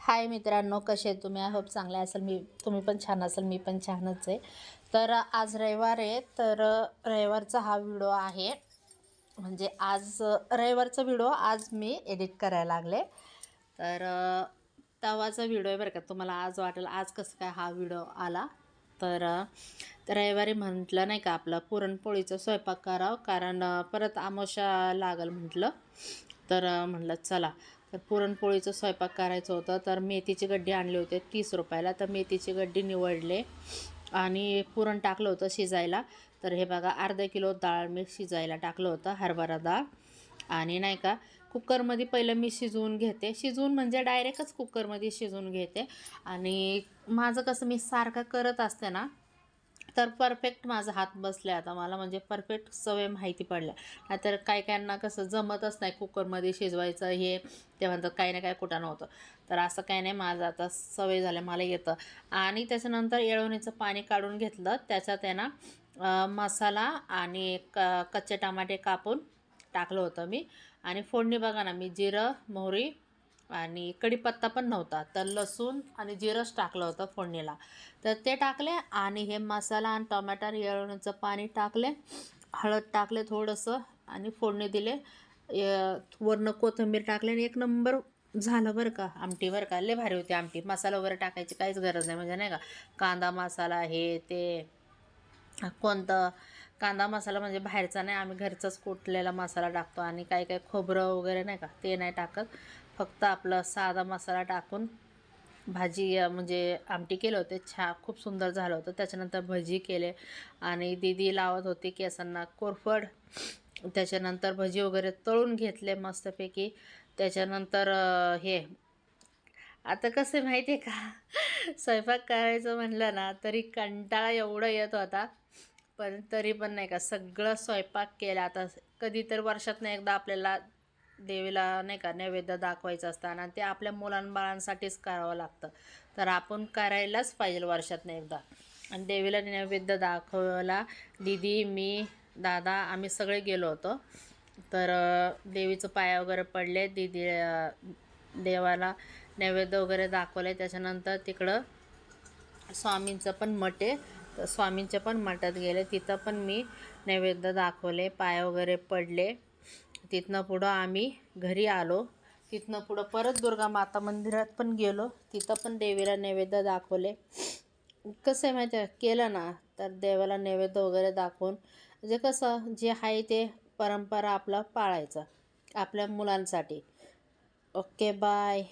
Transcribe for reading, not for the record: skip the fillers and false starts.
हाय मित्रांनो, कसे आहेत तुम्ही? आय होप चांगले असेल. तुम्ही पण छान असेल, मी पण छानच आहे. तर आज रविवार आहे. तर रविवारचा हा व्हिडिओ आहे. म्हणजे आज रविवारचा व्हिडिओ आज मी एडिट करायला लागले. तर तेव्हाचा व्हिडिओ आहे बरं का. तुम्हाला आज वाटेल आज कसं काय हा व्हिडिओ आला. तर रविवारी म्हटलं नाही का आपलं पुरणपोळीचा स्वयंपाक करावं, कारण परत आमोशा लागल म्हटलं. तर म्हटलं चला, तर पुरणपोळीचं स्वयंपाक करायचं होतं. तर मेथीची गड्डी आणली होती 30 रुपयाला. तर मेथीची गड्डी निवडले आणि पुरण टाकलं होतं शिजायला. तर हे बघा, अर्धा किलो डाळ मी शिजायला टाकलं होतं, हरभरा डाळ. आणि नाही का कुकरमध्ये पहिलं मी शिजवून घेते. शिजवून म्हणजे डायरेक्टच कुकरमध्ये शिजवून घेते. आणि माझं कसं मी सारखं करत असते ना, तर परफेक्ट माझा हात बसला आता मला, म्हणजे परफेक्ट सवय माहिती पडल्या. नाहीतर काही काहींना कसं जमतच नाही कुकरमध्ये शिजवायचं, हे ते म्हणतात काही ना काय कुठं नव्हतं. तर असं काही नाही, माझं आता सवय झालं, मला येतं. आणि त्याच्यानंतर येळवणीचं पाणी काढून घेतलं. त्याच्यात आहे ना मसाला आणि कच्चे टमाटे कापून टाकलं होतं मी. आणि फोडणी बघा ना, मी जिरं, मोहरी आणि कढीपत्ता पण नव्हता, तर लसूण आणि जिरंच टाकलं होतं फोडणीला. तर ते टाकले आणि हे मसाला आणि टोमॅटो आणि येळवणीचं पाणी टाकले, हळद टाकले थोडंसं आणि फोडणी दिले. वरनं कोथिंबीर टाकले आणि एक नंबर झालं बरं का आमटी. बरं का, लय भारी होती आमटी. मसाला वगैरे टाकायची काहीच गरज नाही, म्हणजे नाही का कांदा मसाला हे ते कोणतं कांदा मसाला म्हणजे बाहेरचा नाही, आम्ही घरचाच कुटलेला मसाला टाकतो. आणि काही काही खोबरं वगैरे नाही का ते नाही टाकत, फक्त आपलं साधा मसाला टाकून भाजी म्हणजे आमटी केलं होते. खूप सुंदर झालं होतं. त्याच्यानंतर भजी केले आणि दीदी लावत होती केसांना कोरफड. त्याच्यानंतर भजी वगैरे तळून घेतले मस्तपैकी. त्याच्यानंतर हे आता कसं माहिती आहे का स्वयंपाक करायचं म्हटलं ना तरी कंटाळा एवढा येत होता. पण तरी पण नाही का सगळं स्वयंपाक केला. आता कधी तर वर्षातनं एकदा आपल्याला देवीला नाही का नैवेद्य दाखवायचं असतं आणि ते आपल्या मुलांबाळांसाठीच करावं लागतं. तर आपण करायलाच पाहिजे वर्षातनं एकदा. आणि देवीला नैवेद्य दाखवायला दीदी, मी, दादा आम्ही सगळे गेलो होतो. तर देवीचं पाया वगैरे पडले. दीदी देवाला नैवेद्य वगैरे दाखवले. त्याच्यानंतर तिकडं स्वामींचं पण मठ आहे, तर स्वामींच्या पण मठात गेले. तिथं पण मी नैवेद्य दाखवले, पाय वगैरे पडले. तिथनं पुढं आम्ही घरी आलो. तिथनं पुढं परत दुर्गा माता मंदिरात पण गेलो. तिथं पण देवीला नैवेद्य दाखवले. कसं आहे माहिती आहे, केलं ना तर देवाला नैवेद्य वगैरे दाखवून म्हणजे कसं जे आहे ते परंपरा आपलं पाळायचं आपल्या मुलांसाठी. Okay, bye.